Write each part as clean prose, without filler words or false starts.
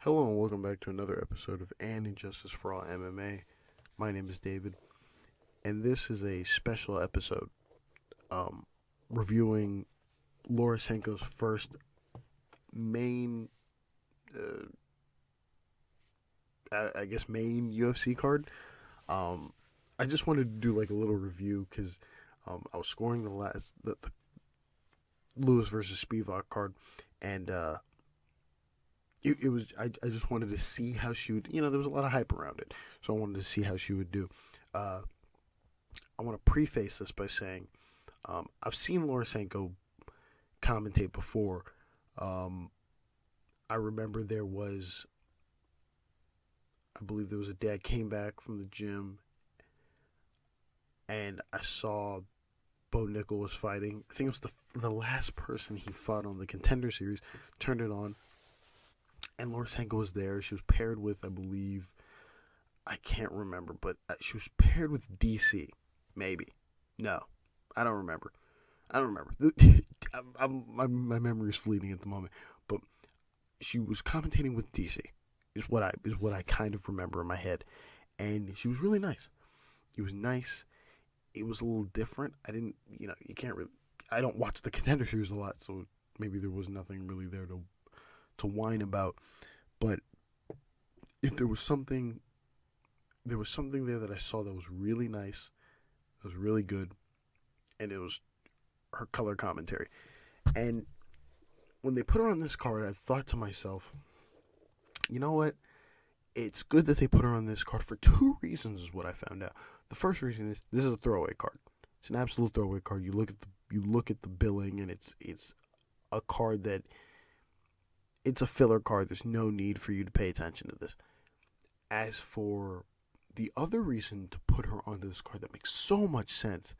Hello and welcome back to another episode of And Injustice for All MMA. My name is David, and this is a special episode um, reviewing Laura Sanko's first main, uh, main UFC card. Um, I just wanted to do like a little review because I was scoring the Lewis versus Spivak card, and it was I just wanted to see how she would. There was a lot of hype around it, so I wanted to see how she would do. Uh, I want to preface this by saying I've seen Laura Sanko commentate before. Um, I remember I believe there was a day I came back from the gym and I saw Bo Nickel was fighting. I think it was the last person he fought on the Contender Series. Turned it on, and Laura Sanko was there. She was paired with, I believe, I can't remember, but she was paired with DC, maybe. No, I don't remember. I don't remember. My memory is fleeting at the moment, but she was commentating with DC. Is what I kind of remember in my head, and she was really nice. It was nice. It was a little different. I didn't, you can't really. I don't watch the Contender Series a lot, so maybe there was nothing really there to whine about. But if there was something there that I saw that was really nice, that was really good, and it was her color commentary. And when they put her on this card, I thought to myself, you know what? It's good that they put her on this card for two reasons, is what I found out. The first reason is this is a throwaway card. It's an absolute throwaway card. You look at the billing, and it's a card that it's a filler card. There's no need for you to pay attention to this. As for the other reason to put her onto this card that makes so much sense,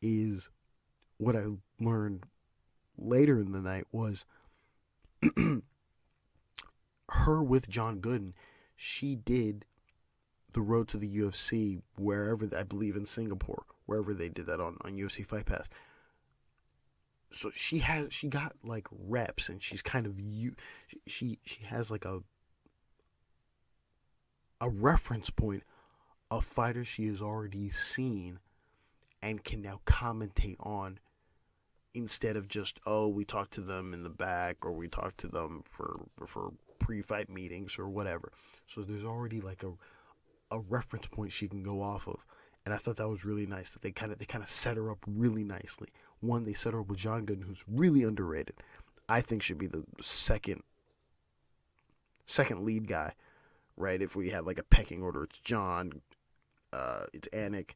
is what I learned later in the night was her with John Gooden. She did the road to the UFC wherever, I believe in Singapore, wherever they did that on UFC Fight Pass. So she got like reps, and she's kind of she has like a reference point of fighters she has already seen and can now commentate on, instead of just, oh, we talked to them in the back, or we talked to them for pre-fight meetings or whatever. So there's already like a reference point she can go off of. And I thought that was really nice that they kind of set her up really nicely. One, they set her up with John Gooden, who's really underrated. I think should be the second lead guy, right? If we had like a pecking order, it's John, it's Anik,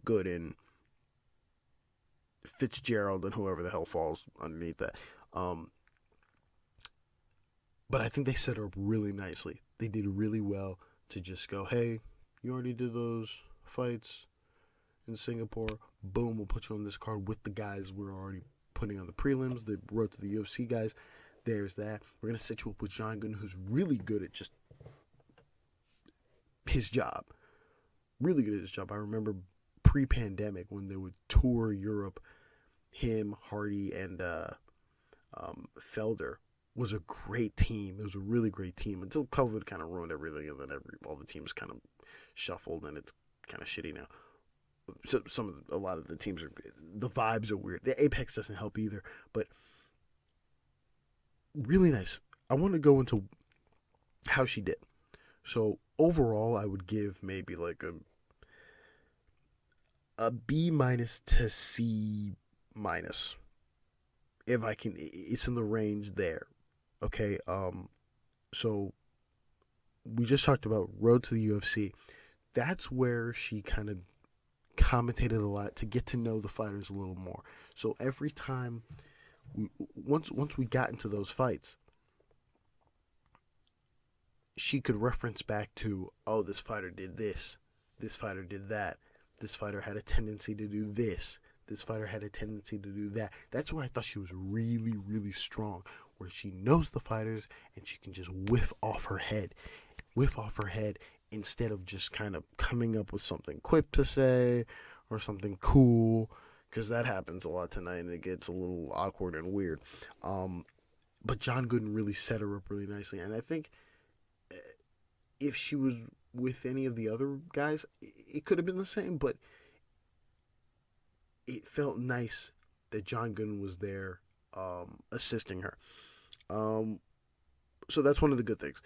Gooden, Fitzgerald, and whoever the hell falls underneath that. But I think they set her up really nicely. They did really well to just go, hey, you already did those fights in Singapore. Boom, we'll put you on this card with the guys we're already putting on the prelims, the road to the UFC guys. There's that. We're going to set you up with John Gooden, who's really good at just his job. Really good at his job. I remember pre-pandemic when they would tour Europe, him, Hardy, and Felder was a great team. It was a really great team until COVID kind of ruined everything, and then all the teams kind of shuffled, and it's kind of shitty now. So a lot of the teams the vibes are weird. The Apex doesn't help either, but really nice. I want to go into how she did. So overall, I would give maybe like a B minus to C minus, if I can. It's in the range there. Okay. So we just talked about road to the UFC. That's where she kind of commentated a lot to get to know the fighters a little more. So every time, once we got into those fights, she could reference back to, oh, this fighter did this fighter did that, this fighter had a tendency to do this fighter had a tendency to do that. That's where I thought she was really, really strong, where she knows the fighters and she can just whiff off her head instead of just kind of coming up with something quip to say or something cool, because that happens a lot tonight and it gets a little awkward and weird. But John Gooden really set her up really nicely. And I think if she was with any of the other guys, it could have been the same, but it felt nice that John Gooden was there assisting her. So that's one of the good things.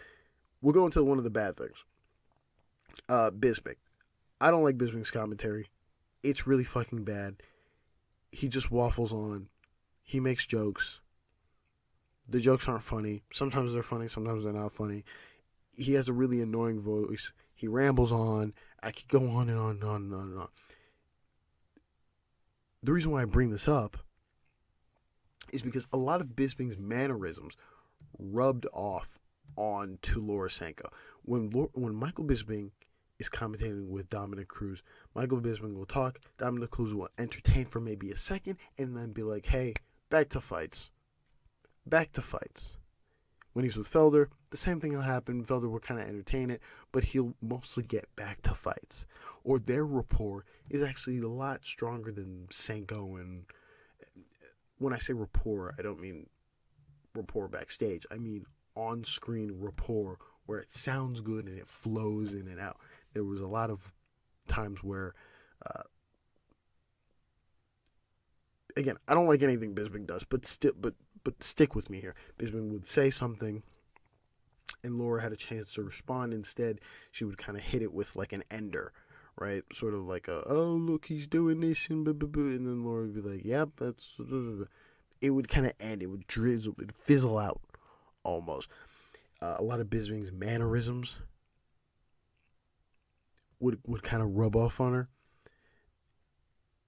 We'll go into one of the bad things. Bisping. I don't like Bisping's commentary. It's really fucking bad. He just waffles on. He makes jokes. The jokes aren't funny. Sometimes they're funny, sometimes they're not funny. He has a really annoying voice. He rambles on. I could go on and on and on and on and on. The reason why I bring this up is because a lot of Bisping's mannerisms rubbed off onto Laura Sanko. When Michael Bisping is commentating with Dominic Cruz, Michael Bisping will talk, Dominic Cruz will entertain for maybe a second, and then be like, hey, back to fights. Back to fights. When he's with Felder, the same thing will happen. Felder will kind of entertain it, but he'll mostly get back to fights. Or their rapport is actually a lot stronger than Sanko. And when I say rapport, I don't mean rapport backstage. I mean on-screen rapport, where it sounds good and it flows in and out. There was a lot of times where, again, I don't like anything Bisping does, but stick with me here. Bisping would say something, and Laura had a chance to respond. Instead, she would kind of hit it with like an ender, right? Sort of like oh, look, he's doing this, and blah, blah, blah. And then Laura would be like, yep, that's... Blah, blah, blah. It would kind of end. It would drizzle. It would fizzle out, almost. A lot of Bisping's mannerisms would kind of rub off on her.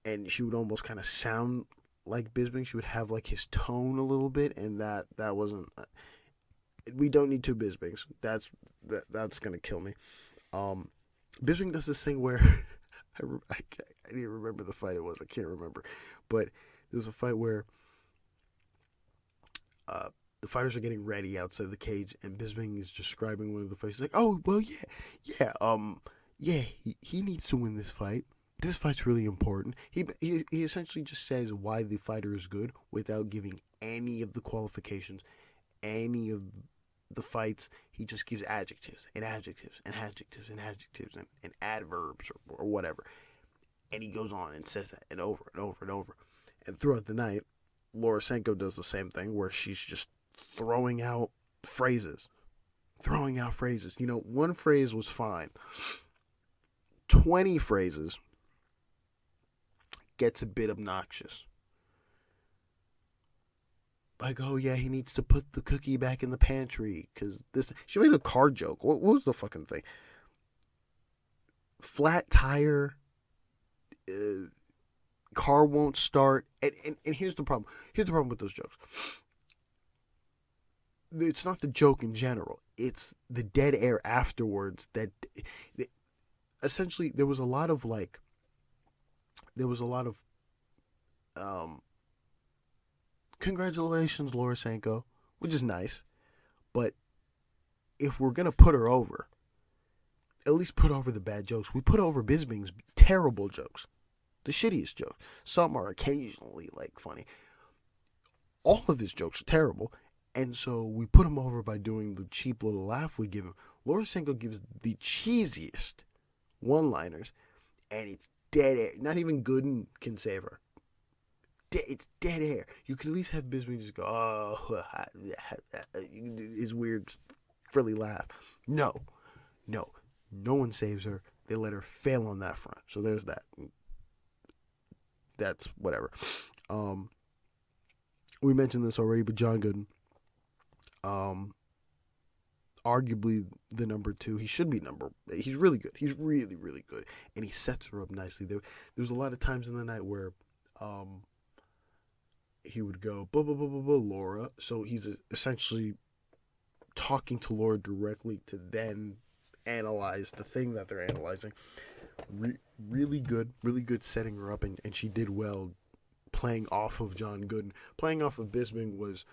And she would almost kind of sound like Bisping. She would have like his tone a little bit, and that wasn't. We don't need two Bispings. That's gonna kill me. Bisping does this thing where I didn't remember the fight it was. I can't remember, but there's a fight where the fighters are getting ready outside the cage, and Bisping is describing one of the fights. He's like, oh well, yeah, he needs to win this fight. This fight's really important. He essentially just says why the fighter is good without giving any of the qualifications, any of the fights. He just gives adjectives and adjectives and adjectives and adjectives and adverbs or whatever. And he goes on and says that and over and over and over. And throughout the night, Laura Sanko does the same thing where she's just throwing out phrases. You know, one phrase was fine. 20 phrases gets a bit obnoxious. Like, oh yeah, he needs to put the cookie back in the pantry because this. She made a car joke. What was the fucking thing? Flat tire. Car won't start. And here's the problem. Here's the problem with those jokes. It's not the joke in general. It's the dead air afterwards that essentially there was a lot of congratulations, Laura Sanko, which is nice. But if we're going to put her over, at least put over the bad jokes. We put over Bisping's terrible jokes. The shittiest jokes. Some are occasionally, funny. All of his jokes are terrible. And so we put him over by doing the cheap little laugh we give him. Laura Sanko gives the cheesiest one-liners, and it's dead air. Not even Gooden can save her. It's dead air. You could at least have Bisping just go, oh, his weird, frilly laugh. No one saves her. They let her fail on that front. So there's that. That's whatever. We mentioned this already, but John Gooden, arguably the number 2. He should be he's really good. He's really, really good. And he sets her up nicely. There's a lot of times in the night where he would go, blah, blah, blah, blah, blah, Laura. So he's essentially talking to Laura directly to then analyze the thing that they're analyzing. Really good setting her up, and she did well playing off of John Gooden. Playing off of Bisping was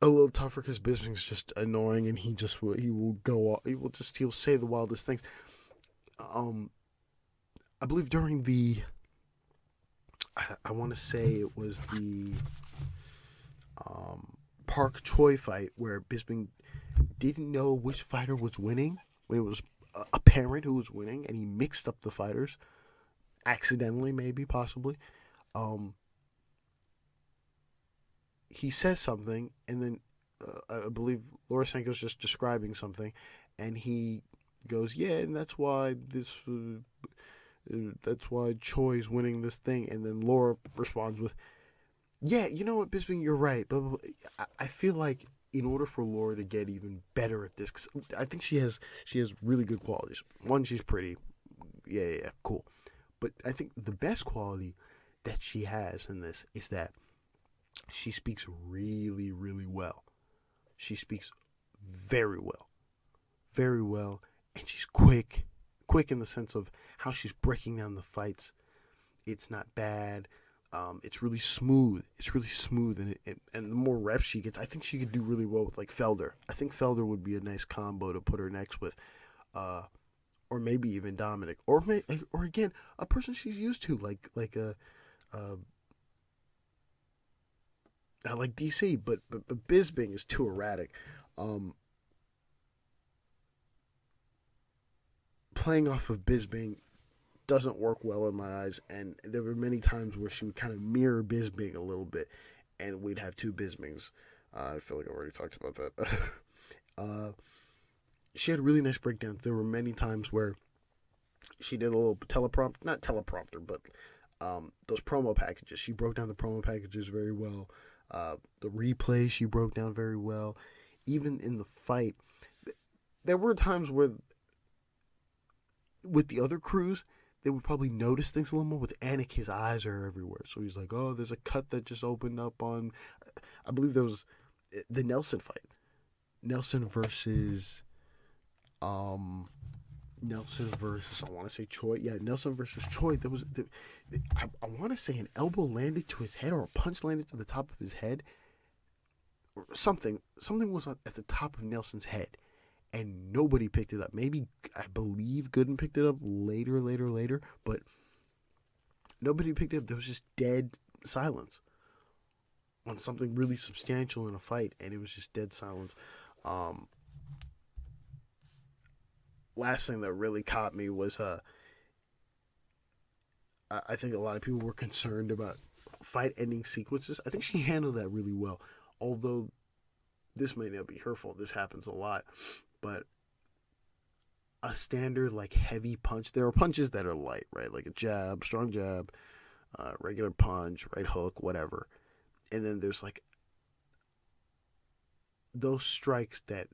a little tougher because Bisping's just annoying, and he'll say the wildest things. I believe during I want to say it was the Park Choi fight where Bisping didn't know which fighter was winning when it was apparent who was winning, and he mixed up the fighters accidentally, maybe, possibly. Um, he says something, and then I believe Laura Sanko's just describing something, and he goes, "Yeah, and that's why that's why Choi's winning this thing." And then Laura responds with, "Yeah, you know what, Bisping, you're right." But I feel like in order for Laura to get even better at this, 'cause I think she has really good qualities. One, she's pretty. Yeah, cool. But I think the best quality that she has in this is that she speaks really, really well. She speaks very well, very well, and she's quick. Quick in the sense of how she's breaking down the fights. It's not bad. It's really smooth. It's really smooth, and the more reps she gets, I think she could do really well with like Felder. I think Felder would be a nice combo to put her next with, or maybe even Dominic, or again a person she's used to, uh, I like DC, but Bisping is too erratic. Um, Playing off of Bisping doesn't work well in my eyes, and there were many times where she would kind of mirror Bisping a little bit, and we'd have two Bispings. I feel like I've already talked about that. uh, she had really nice breakdowns. There were many times where she did a little not teleprompter, but those promo packages. She broke down the promo packages very well. The replay she broke down very well. Even in the fight, there were times where with the other crews, they would probably notice things a little more. With Anik, his eyes are everywhere. So he's like, oh, there's a cut that just opened up on, I believe there was the Nelson fight. Nelson versus, I want to say Choi. Yeah, Nelson versus Choi. There was, I want to say an elbow landed to his head or a punch landed to the top of his head. Or something was at the top of Nelson's head, and nobody picked it up. Maybe, I believe Gooden picked it up later, but nobody picked it up. There was just dead silence on something really substantial in a fight, and it was just dead silence. Um, Last thing that really caught me was I think a lot of people were concerned about fight ending sequences. I think she handled that really well, although this may not be her fault. This happens a lot, but a standard like heavy punch. There are punches that are light, right? Like a jab, strong jab, regular punch, right hook, whatever. And then there's like those strikes that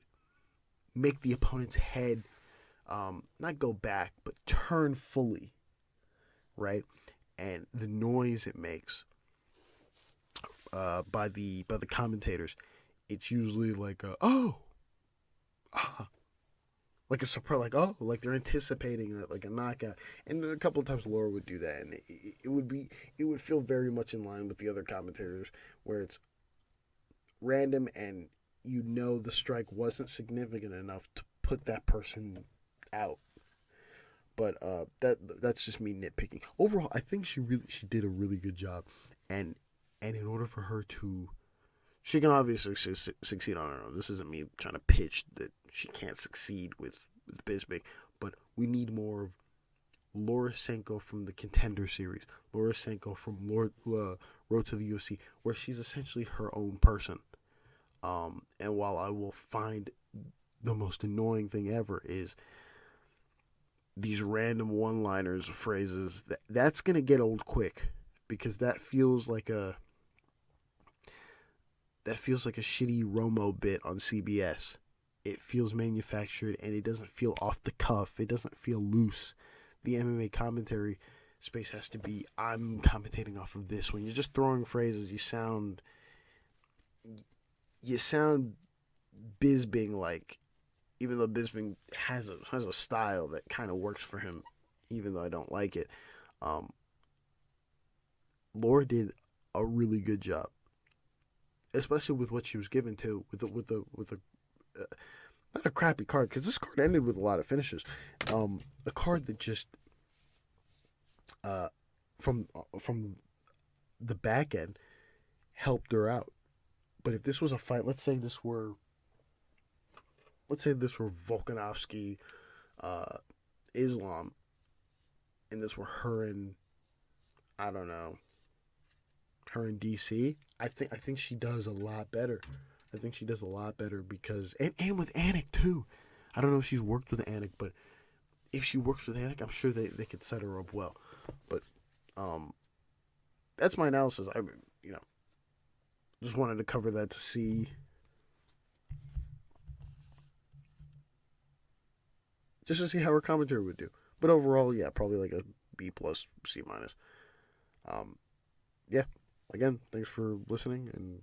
make the opponent's head not go back, but turn fully, right? And the noise it makes by the commentators, it's usually like like a surprise, like like they're anticipating like a knockout. And a couple of times Laura would do that, and it would feel very much in line with the other commentators, where it's random and the strike wasn't significant enough to put that person out. But that's just me nitpicking. Overall, I think she did a really good job, and in order for her to, she can obviously succeed on her own. This isn't me trying to pitch that she can't succeed with Bisping, but we need more of Laura Sanko from the Contender Series, Laura Sanko from Road to the UFC, where she's essentially her own person. And while I will find the most annoying thing ever is these random one-liners, phrases, that's gonna get old quick, because that feels like a shitty Romo bit on CBS. It feels manufactured, and it doesn't feel off the cuff. It doesn't feel loose. The MMA commentary space has to be, I'm commentating off of this. When you're just throwing phrases, you sound Bisping like, even though Bisping has a style that kind of works for him, even though I don't like it. Laura did a really good job, especially with what she was given to, with a not a crappy card, because this card ended with a lot of finishes. A card that just from the back end helped her out, But if this was a fight, let's say this were Volkanovski, uh, Islam, and this were her and I don't know, her in DC. I think she does a lot better. I think she does a lot better because and with Anik too. I don't know if she's worked with Anik, but if she works with Anik, I'm sure they could set her up well. But that's my analysis. I just wanted to cover that to see how her commentary would do. But overall, yeah, probably like a B plus, C minus. Um, yeah. Again, thanks for listening, and